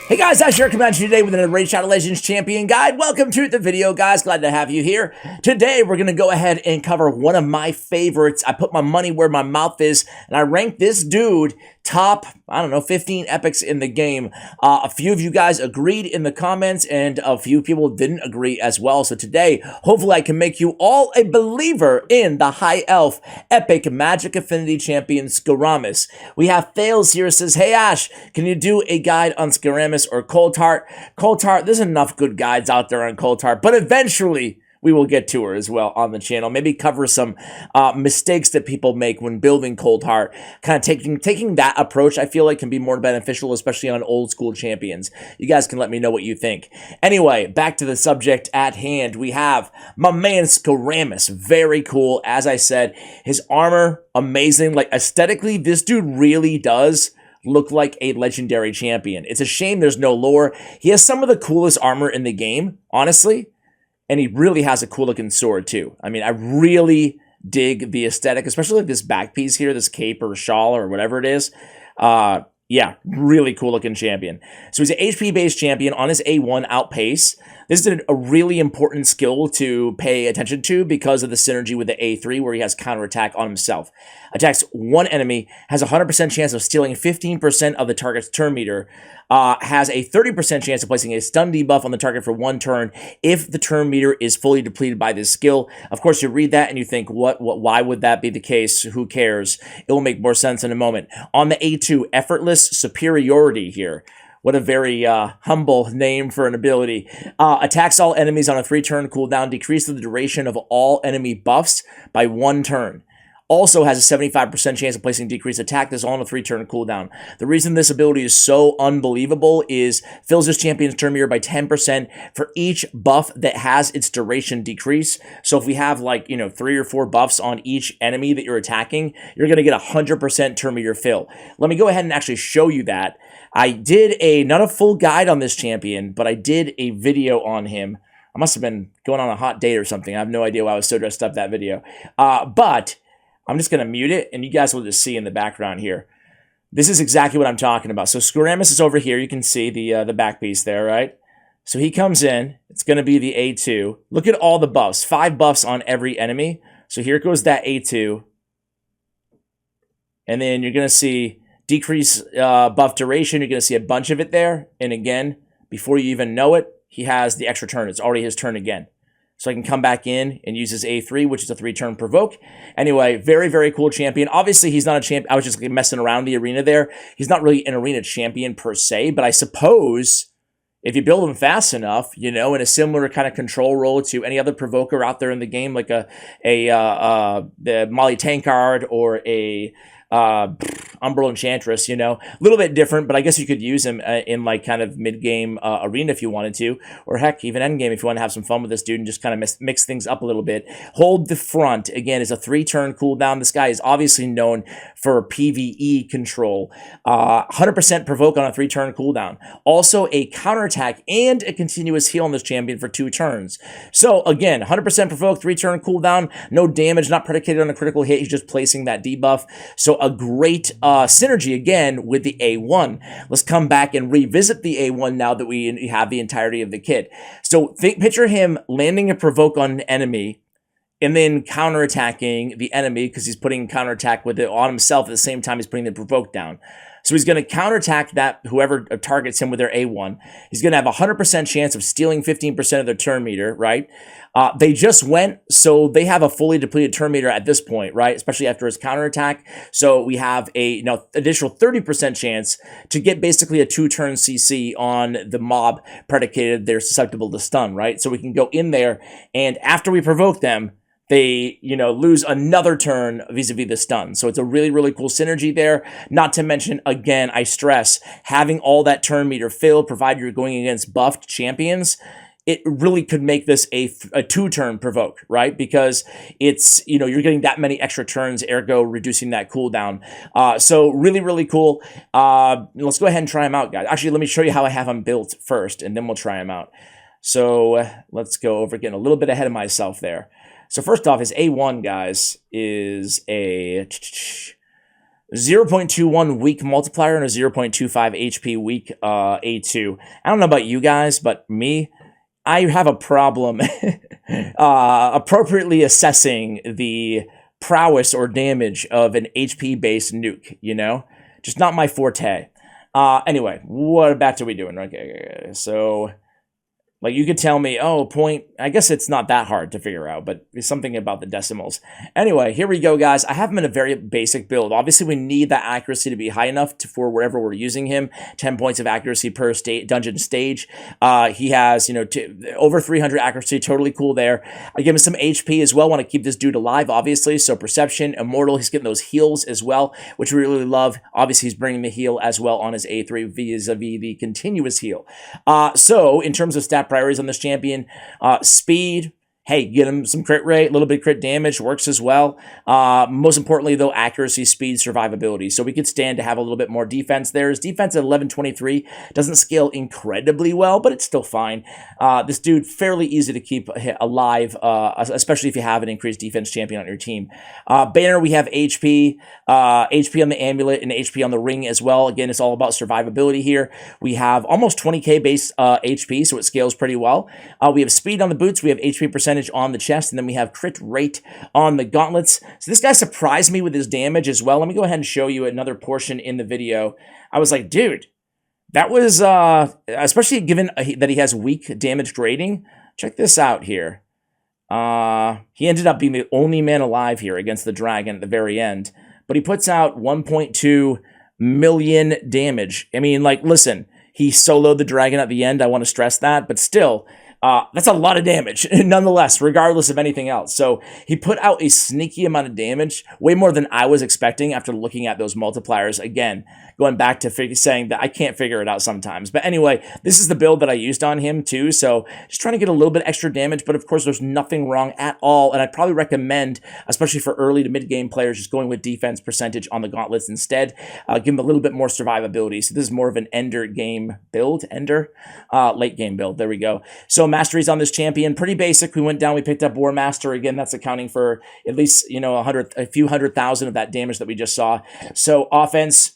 Hey guys, that's your commander today with another Raid Shadow Legends Champion Guide. Welcome to the video, guys. Glad to have you here. Today, we're going to go ahead and cover one of my favorites. I put my money where my mouth is, and I ranked this dude top, 15 epics in the game. A few of you guys agreed in the comments, and a few people didn't agree as well. So today, hopefully I can make you all a believer in the High Elf Epic Magic Affinity Champion Skeuramis. We have Fails here, says, hey Ash, can you do a guide on Skeuramis or Cold Heart? Cold Heart, there's enough good guides out there on Cold Heart, but eventually we will get to her as well on the channel. Maybe cover some mistakes that people make when building Cold Heart. Kind of taking that approach, I feel like can be more beneficial, especially on old school champions. You guys can let me know what you think. Anyway, back to the subject at hand. We have my man Skeuramis. Very cool. As I said, his armor, amazing. Like aesthetically, this dude really does look like a legendary champion. It's a shame there's no lore. He has some of the coolest armor in the game, honestly. And he really has a cool looking sword too. I mean, I really dig the aesthetic, especially like this back piece here, this cape or shawl or whatever it is. Yeah, really cool looking champion. So he's an HP based champion on his A1 outpace. This is a really important skill to pay attention to because of the synergy with the A3 where he has counterattack on himself. Attacks one enemy, has a 100% chance of stealing 15% of the target's turn meter, has a 30% chance of placing a stun debuff on the target for one turn if the turn meter is fully depleted by this skill. Of course, you read that and you think, why would that be the case? Who cares? It will make more sense in a moment. On the A2, effortless superiority here. What a very humble name for an ability. Attacks all enemies on a 3-turn cooldown, decreases the duration of all enemy buffs by 1 turn. Also has a 75% chance of placing decreased attack. This all on a 3-turn cooldown. The reason this ability is so unbelievable is fills this champion's turn meter by 10% for each buff that has its duration decrease. So if we have 3 or 4 buffs on each enemy that you're attacking, you're going to get a 100% turn meter fill. Let me go ahead and actually show you that. I did not a full guide on this champion, but I did a video on him. I must have been going on a hot date or something. I have no idea why I was so dressed up that video. But I'm just going to mute it, and you guys will just see in the background here. This is exactly what I'm talking about. So Skeuramis is over here. You can see the back piece there, right? So he comes in. It's going to be the A2. Look at all the buffs. 5 buffs on every enemy. So here goes that A2. And then you're going to see decrease buff duration. You're going to see a bunch of it there. And again, before you even know it, he has the extra turn. It's already his turn again. So I can come back in and use his A3, which is a 3-turn provoke. Anyway, very, very cool champion. Obviously, he's not a champion. I was just messing around the arena there. He's not really an arena champion per se, but I suppose if you build him fast enough, in a similar kind of control role to any other provoker out there in the game, like the Molly Tankard or a Umbral Enchantress, a little bit different, but I guess you could use him in kind of mid-game arena if you wanted to, or heck, even end game if you want to have some fun with this dude and just kind of mix things up a little bit. Hold the Front, again, is a 3-turn cooldown. This guy is obviously known for PvE control. 100% provoke on a 3-turn cooldown. Also a counterattack and a continuous heal on this champion for 2 turns. So again, 100% provoke, 3-turn cooldown, no damage, not predicated on a critical hit. He's just placing that debuff. So a great synergy again with the A1. Let's come back and revisit the A1 now that we have the entirety of the kit. So picture him landing a provoke on an enemy and then counterattacking the enemy because he's putting counterattack with it on himself at the same time he's putting the provoke down. So he's going to counterattack that whoever targets him with their A1. He's going to have a 100% chance of stealing 15% of their turn meter, right? They just went, so they have a fully depleted turn meter at this point, right? Especially after his counterattack. So we have a additional 30% chance to get basically a 2-turn CC on the mob predicated they're susceptible to stun, right? So we can go in there, and after we provoke them, they, lose another turn vis-a-vis the stun. So it's a really, really cool synergy there. Not to mention, again, I stress, having all that turn meter filled, provided you're going against buffed champions, it really could make this a 2-turn provoke, right? Because it's, you're getting that many extra turns, ergo reducing that cooldown. So really, really cool. Let's go ahead and try them out, guys. Actually, let me show you how I have them built first, and then we'll try them out. So let's go over, getting a little bit ahead of myself there. So first off, his A1, guys, is a 0.21 weak multiplier and a 0.25 HP weak A2. I don't know about you guys, but me, I have a problem appropriately assessing the prowess or damage of an HP-based nuke, you know? Just not my forte. Anyway, what batch are we doing? Okay, so... Like, you could tell me, oh, point, I guess it's not that hard to figure out, but it's something about the decimals. Anyway, here we go, guys. I have him in a very basic build. Obviously, we need that accuracy to be high enough for wherever we're using him. 10 points of accuracy per dungeon stage. He has, you know, over 300 accuracy, totally cool there. I give him some HP as well. Want to keep this dude alive, obviously. So perception, immortal, he's getting those heals as well, which we really love. Obviously, he's bringing the heal as well on his A3 vis-a-vis the continuous heal. So, in terms of stat priorities on this champion, speed, hey, get him some crit rate, a little bit of crit damage, works as well. Most importantly, though, accuracy, speed, survivability. So we could stand to have a little bit more defense there. His defense at 1123 doesn't scale incredibly well, but it's still fine. This dude, fairly easy to keep alive, especially if you have an increased defense champion on your team. Banner, we have HP, HP on the amulet, and HP on the ring as well. Again, it's all about survivability here. We have almost 20k base HP, so it scales pretty well. We have speed on the boots, we have HP percentage on the chest, and then we have crit rate on the gauntlets. So this guy surprised me with his damage as well. Let me go ahead and show you another portion in the video. I was like, dude, that was, especially given that he has weak damage grading. Check this out here. He ended up being the only man alive here against the dragon at the very end, but he puts out 1.2 million damage. I mean, like, listen, he soloed the dragon at the end. I want to stress that, but still, that's a lot of damage, nonetheless, regardless of anything else. So he put out a sneaky amount of damage, way more than I was expecting after looking at those multipliers. Again, going back to saying that I can't figure it out sometimes. But anyway, this is the build that I used on him too. So just trying to get a little bit extra damage, but of course there's nothing wrong at all. And I'd probably recommend, especially for early to mid game players, just going with defense percentage on the gauntlets instead. Give them a little bit more survivability. So this is more of an ender game build, late game build. There we go. So Masteries on this champion, pretty basic. We went down, we picked up War Master. Again, that's accounting for at least, you know, a few 100,000 of that damage that we just saw. So offense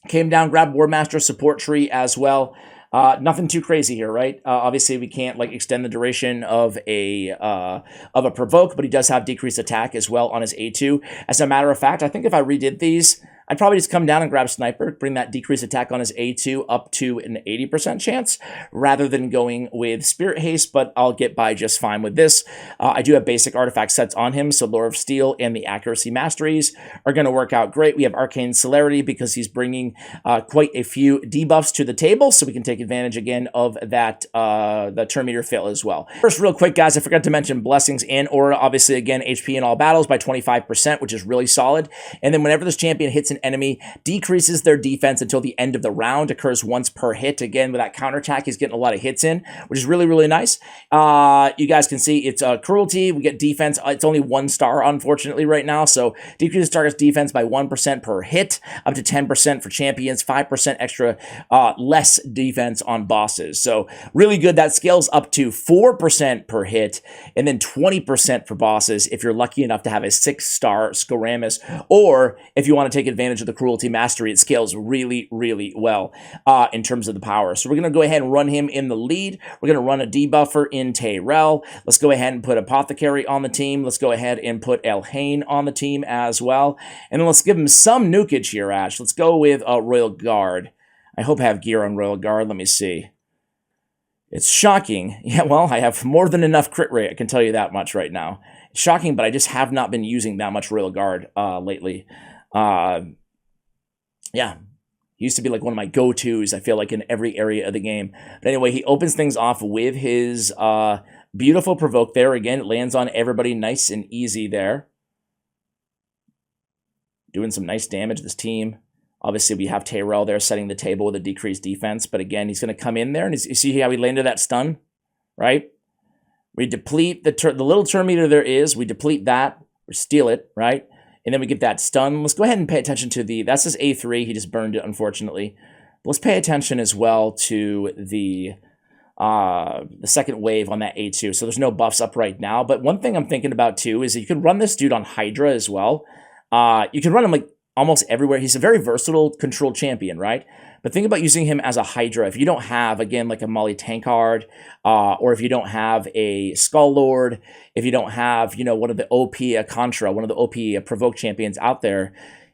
came down, grabbed War Master support tree as well. Nothing too crazy here, right? Obviously, we can't like extend the duration of a provoke, but he does have decreased attack as well on his A2. As a matter of fact, I think if I redid these, I'd probably just come down and grab Sniper, bring that decreased attack on his A2 up to an 80% chance, rather than going with Spirit Haste, but I'll get by just fine with this. I do have basic artifact sets on him, so Lore of Steel and the Accuracy Masteries are going to work out great. We have Arcane Celerity because he's bringing quite a few debuffs to the table, so we can take advantage again of that the turn meter fail as well. First, real quick, guys, I forgot to mention Blessings and Aura. Obviously, again, HP in all battles by 25%, which is really solid. And then whenever this champion hits an enemy, decreases their defense until the end of the round, occurs once per hit. Again, with that counterattack, he's getting a lot of hits in, which is really, really nice. You guys can see it's cruelty. We get defense. It's only 1 star, unfortunately, right now. So decreases target's defense by 1% per hit, up to 10% for champions, 5% extra less defense on bosses. So really good. That scales up to 4% per hit, and then 20% for bosses if you're lucky enough to have a 6-star Skeuramis, or if you want to take advantage of the Cruelty Mastery, it scales really, really well in terms of the power. So we're going to go ahead and run him in the lead. We're going to run a debuffer in Tyrell. Let's go ahead and put Apothecary on the team. Let's go ahead and put Elhain on the team as well. And then let's give him some nukage here, Ash. Let's go with Royal Guard. I hope I have gear on Royal Guard. Let me see. It's shocking. Yeah, well, I have more than enough crit rate. I can tell you that much right now. It's shocking, but I just have not been using that much Royal Guard lately. Yeah, he used to be like one of my go-tos, I feel like, in every area of the game. But anyway, he opens things off with his beautiful provoke there. Again, it lands on everybody nice and easy there. Doing some nice damage to this team. Obviously, we have Tyrell there setting the table with a decreased defense. But again, he's going to come in there, and you see how he landed that stun, right? We deplete the little turn meter there is. We deplete that, or steal it, right? And then we get that stun. Let's go ahead and pay attention to that's his A3. He just burned it, unfortunately. But let's pay attention as well to the second wave on that A2. So there's no buffs up right now. But one thing I'm thinking about, too, is that you could run this dude on Hydra as well. You can run him, like, almost everywhere. He's a very versatile control champion, right? But think about using him as a Hydra. If you don't have, again, like a Molly Tankard, or if you don't have a Skull Lord, if you don't have, you know, one of the OP Contra, one of the OP Provoke champions out there,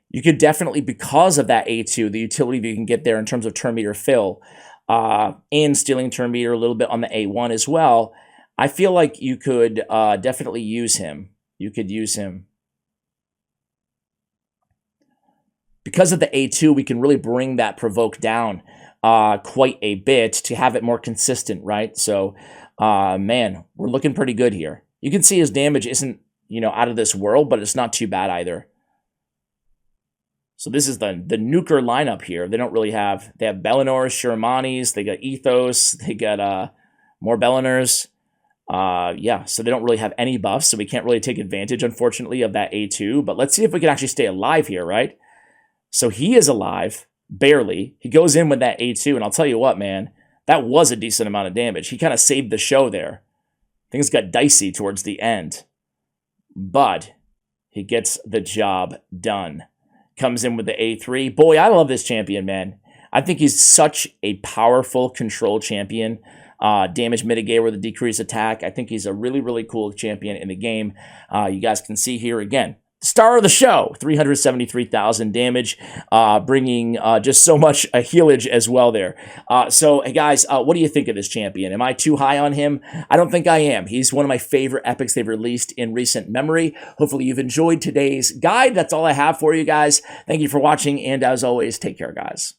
you could definitely, because of that A2, the utility that you can get there in terms of turn meter fill, and stealing turn meter a little bit on the A1 as well, I feel like you could definitely use him. You could use him. Because of the A2, we can really bring that provoke down quite a bit to have it more consistent, right? So, man, we're looking pretty good here. You can see his damage isn't, you know, out of this world, but it's not too bad either. So this is the nuker lineup here. They don't really have, they have Bellinors, Skeuramis, they got Ethos, they got more Bellinors. Yeah, so they don't really have any buffs, so we can't really take advantage, unfortunately, of that A2. But let's see if we can actually stay alive here, right? So he is alive, barely. He goes in with that A2, and I'll tell you what, man, that was a decent amount of damage. He kind of saved the show there. Things got dicey towards the end. But he gets the job done. Comes in with the A3. Boy, I love this champion, man. I think he's such a powerful control champion. Damage mitigator with a decreased attack. I think he's a really, really cool champion in the game. You guys can see here again. Star of the show, 373,000 damage, bringing just so much healage as well there. So, hey guys, what do you think of this champion? Am I too high on him? I don't think I am. He's one of my favorite epics they've released in recent memory. Hopefully you've enjoyed today's guide. That's all I have for you guys. Thank you for watching, and as always, take care, guys.